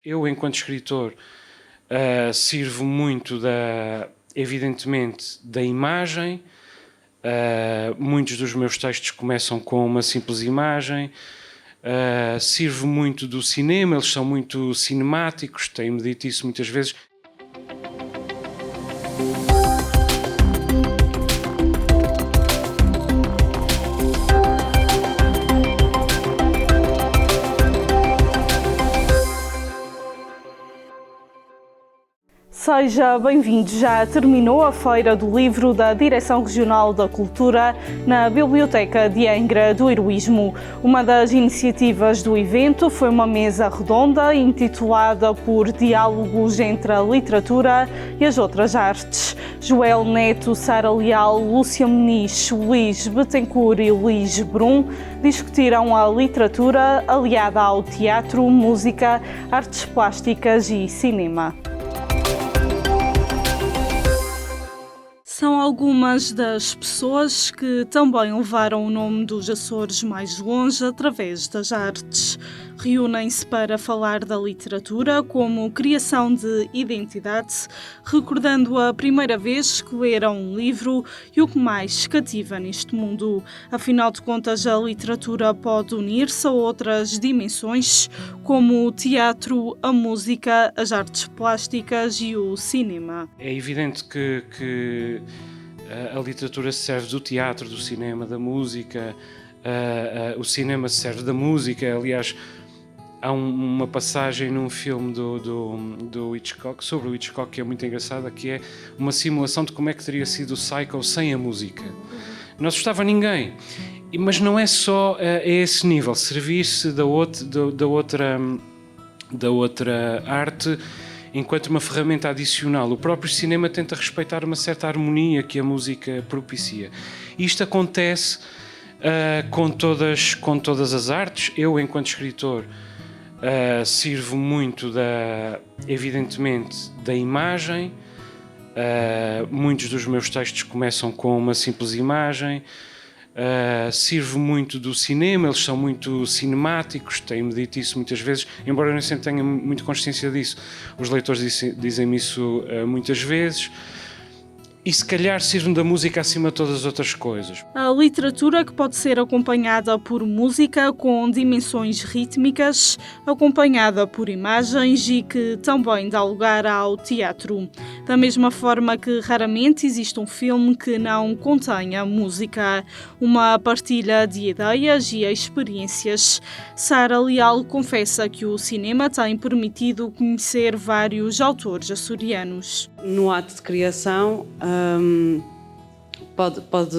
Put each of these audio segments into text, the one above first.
Eu, enquanto escritor, sirvo muito, evidentemente, da imagem. Muitos dos meus textos começam com uma simples imagem. Sirvo muito do cinema, eles são muito cinemáticos, tenho-me dito isso muitas vezes. Seja bem-vindo. Já terminou a Feira do Livro da Direção Regional da Cultura na Biblioteca de Angra do Heroísmo. Uma das iniciativas do evento foi uma mesa redonda intitulada por Diálogos entre a Literatura e as Outras Artes. Joel Neto, Sara Leal, Lúcia Muniz, Luís Betancourt e Luís Brum discutiram a literatura aliada ao teatro, música, artes plásticas e cinema. São algumas das pessoas que também levaram o nome dos Açores mais longe através das artes. Reúnem-se para falar da literatura como criação de identidade, recordando a primeira vez que leram um livro e o que mais cativa neste mundo. Afinal de contas, a literatura pode unir-se a outras dimensões, como o teatro, a música, as artes plásticas e o cinema. É evidente que a literatura se serve do teatro, do cinema, da música, o cinema se serve da música. Aliás, há uma passagem num filme do Hitchcock, sobre o Hitchcock, que é muito engraçada, que é uma simulação de como é que teria sido o Psycho sem a música. Não assustava ninguém. Mas não é só a esse nível, servir-se da outra arte enquanto uma ferramenta adicional. O próprio cinema tenta respeitar uma certa harmonia que a música propicia. Isto acontece com todas as artes. Eu, enquanto escritor, sirvo muito, evidentemente, da imagem. Muitos dos meus textos começam com uma simples imagem. Sirvo muito do cinema, eles são muito cinemáticos, tenho-me dito isso muitas vezes, embora eu nem sempre tenha muito consciência disso. Os leitores dizem-me isso muitas vezes. E se calhar sirvo da música acima de todas as outras coisas. A literatura que pode ser acompanhada por música com dimensões rítmicas, acompanhada por imagens e que também dá lugar ao teatro. Da mesma forma que raramente existe um filme que não contenha música. Uma partilha de ideias e experiências. Sara Leal confessa que o cinema tem permitido conhecer vários autores açorianos. No ato de criação, pode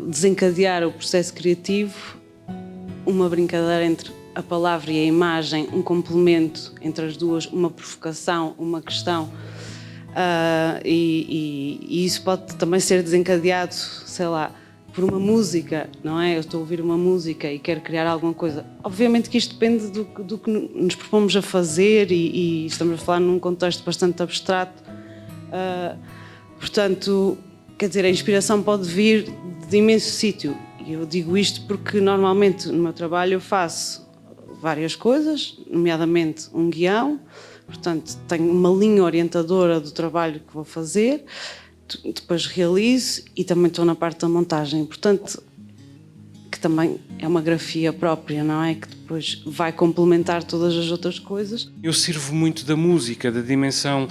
desencadear o processo criativo, uma brincadeira entre a palavra e a imagem, um complemento entre as duas, uma provocação, uma questão, e isso pode também ser desencadeado, sei lá, por uma música, não é? Eu estou a ouvir uma música e quero criar alguma coisa. Obviamente que isto depende do que nos propomos a fazer e estamos a falar num contexto bastante abstrato. Portanto, quer dizer, a inspiração pode vir de imenso sítio. E eu digo isto porque normalmente no meu trabalho eu faço várias coisas, nomeadamente um guião, portanto tenho uma linha orientadora do trabalho que vou fazer, depois realizo e também estou na parte da montagem, portanto, que também é uma grafia própria, não é? Que depois vai complementar todas as outras coisas. Eu sirvo muito da música, da dimensão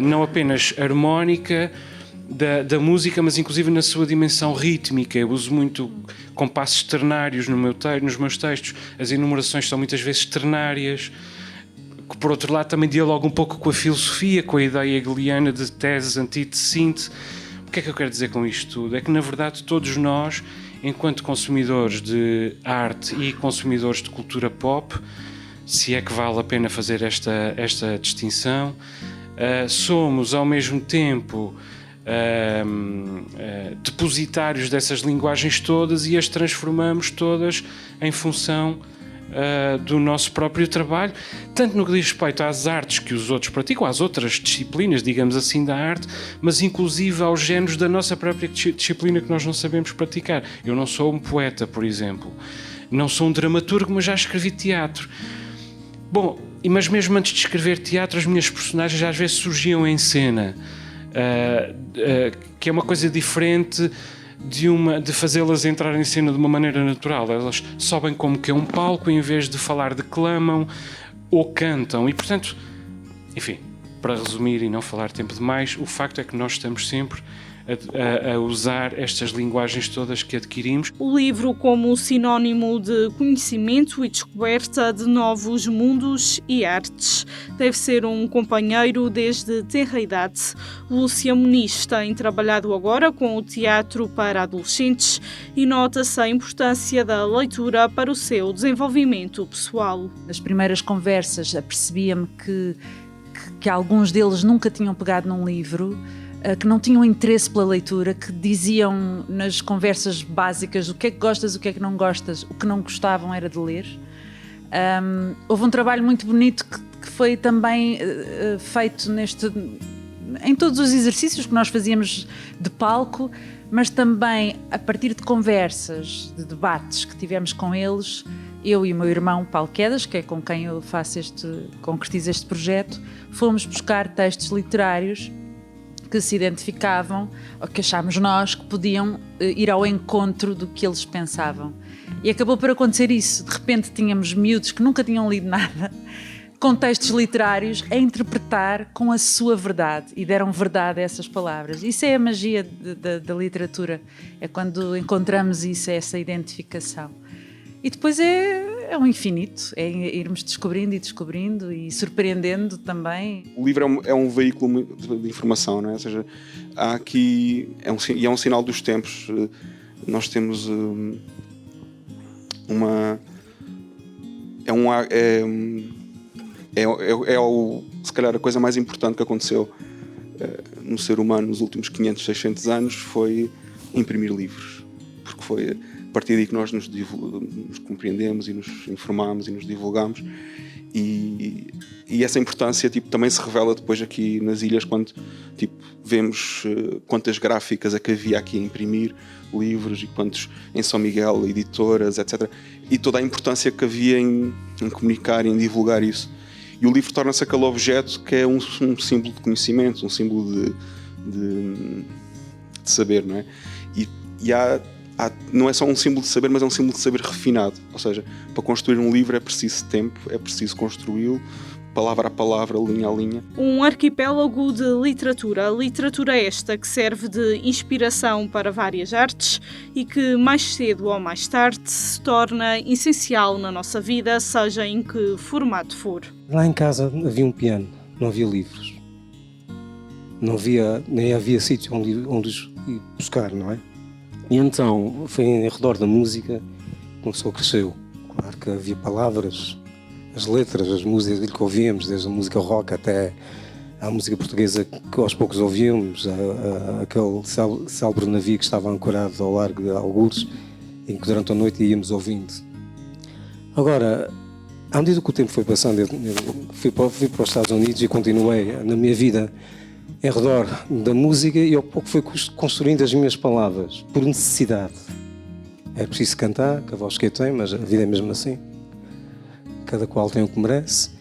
não apenas harmónica da música, mas inclusive na sua dimensão rítmica. Eu uso muito compassos ternários nos meus textos. As enumerações são muitas vezes ternárias, que por outro lado também dialoga um pouco com a filosofia, com a ideia hegeliana de tese, antítese, síntese. O que é que eu quero dizer com isto tudo? É que na verdade todos nós, enquanto consumidores de arte e consumidores de cultura pop, se é que vale a pena fazer esta distinção, somos ao mesmo tempo depositários dessas linguagens todas e as transformamos todas em função do nosso próprio trabalho, tanto no que diz respeito às artes que os outros praticam, às outras disciplinas, digamos assim, da arte, mas inclusive aos géneros da nossa própria disciplina que nós não sabemos praticar. Eu não sou um poeta, por exemplo, não sou um dramaturgo, mas já escrevi teatro. Bom, Mas mesmo antes de escrever teatro, as minhas personagens às vezes surgiam em cena, que é uma coisa diferente de fazê-las entrar em cena de uma maneira natural. Elas sobem como que é um palco, em vez de falar, declamam ou cantam. E, portanto, enfim, para resumir e não falar tempo demais, o facto é que nós estamos sempre a usar estas linguagens todas que adquirimos. O livro como sinónimo de conhecimento e descoberta de novos mundos e artes. Deve ser um companheiro desde tenra idade. Lúcia Muniz tem trabalhado agora com o teatro para adolescentes e nota-se a importância da leitura para o seu desenvolvimento pessoal. Nas primeiras conversas apercebia-me que alguns deles nunca tinham pegado num livro, que não tinham interesse pela leitura, que diziam nas conversas básicas o que é que gostas, o que é que não gostas, o que não gostavam era de ler. Houve um trabalho muito bonito que foi também feito em todos os exercícios que nós fazíamos de palco, mas também a partir de conversas, de debates que tivemos com eles. Eu e o meu irmão Paulo Quedas, que é com quem eu concretizo este projeto, fomos buscar textos literários que se identificavam, ou que achámos nós que podiam ir ao encontro do que eles pensavam. E acabou por acontecer isso. De repente tínhamos miúdos que nunca tinham lido nada, com textos literários, a interpretar com a sua verdade, e deram verdade a essas palavras. Isso é a magia da literatura, é quando encontramos isso, essa identificação. E depois é um infinito, é irmos descobrindo e surpreendendo também. O livro é um veículo de informação, não é? Ou seja, há aqui, é um sinal dos tempos. Nós temos se calhar a coisa mais importante que aconteceu no ser humano nos últimos 500, 600 anos foi imprimir livros, porque foi a partir daí que nós nos compreendemos e nos informamos e nos divulgamos, e essa importância também se revela depois aqui nas ilhas, quando vemos quantas gráficas é que havia aqui a imprimir livros e quantos em São Miguel, editoras, etc. E toda a importância que havia em comunicar e em divulgar isso. E o livro torna-se aquele objeto que é um símbolo de conhecimento, um símbolo de saber, não é? E não é só um símbolo de saber, mas é um símbolo de saber refinado. Ou seja, para construir um livro é preciso tempo, é preciso construí-lo, palavra a palavra, linha a linha. Um arquipélago de literatura esta que serve de inspiração para várias artes e que mais cedo ou mais tarde se torna essencial na nossa vida, seja em que formato for. Lá em casa havia um piano, não havia livros. Nem havia sítio onde os ir buscar, não é? E então foi em redor da música que começou a crescer. Claro que havia palavras, as letras, as músicas que ouvíamos, desde a música rock até a música portuguesa que aos poucos ouvíamos, aquele célebre navio que estava ancorado ao largo de Algures, em que durante a noite íamos ouvindo. Agora, à medida que o tempo foi passando, eu fui para os Estados Unidos e continuei na minha vida em redor da música, e ao pouco fui construindo as minhas palavras, por necessidade. É preciso cantar, que a voz que eu tenho, mas a vida é mesmo assim. Cada qual tem o que merece.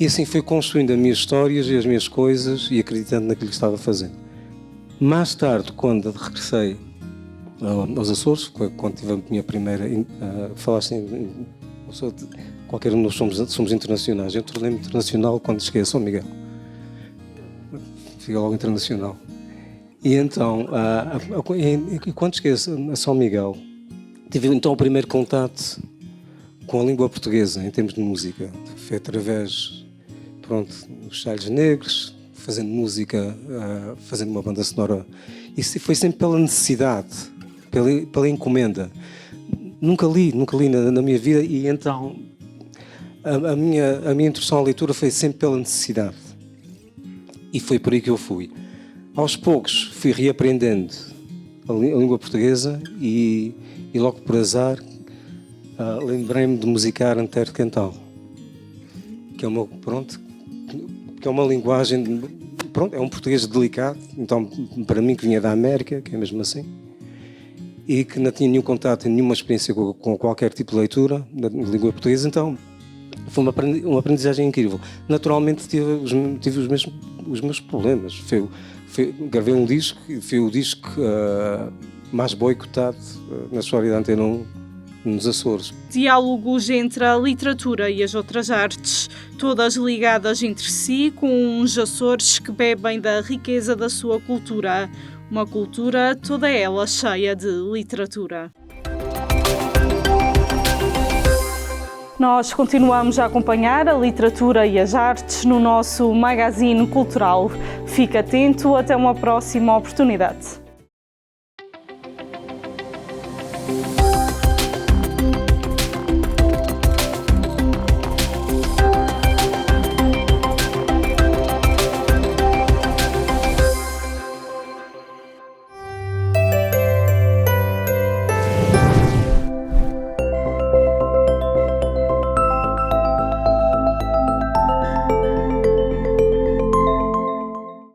E assim fui construindo as minhas histórias e as minhas coisas e acreditando naquilo que estava fazendo. Mais tarde, quando regressei aos Açores, quando tive a minha primeira... falaste em... Qualquer um de nós somos internacionais. Eu tornei-me internacional quando cheguei a São Miguel. Fiquei logo internacional. E então, quando cheguei a São Miguel, tive então o primeiro contato com a língua portuguesa em termos de música. Foi através, dos Chales Negros, fazendo música, fazendo uma banda sonora. Isso foi sempre pela necessidade, pela encomenda. Nunca li na minha vida, e então a minha introdução à leitura foi sempre pela necessidade. E foi por aí que eu fui. Aos poucos fui reaprendendo a língua portuguesa e logo por azar lembrei-me de musicar Antero de Quental, que é uma linguagem, é um português delicado, então para mim que vinha da América, que é mesmo assim, e que não tinha nenhum contato, nenhuma experiência com qualquer tipo de leitura na língua portuguesa, então Foi uma aprendizagem incrível. Naturalmente tive os meus problemas. Gravei um disco e foi o disco mais boicotado na história da Antena 1 nos Açores. Diálogos entre a literatura e as outras artes, todas ligadas entre si, com uns Açores que bebem da riqueza da sua cultura. Uma cultura toda ela cheia de literatura. Nós continuamos a acompanhar a literatura e as artes no nosso magazine cultural. Fique atento, até uma próxima oportunidade.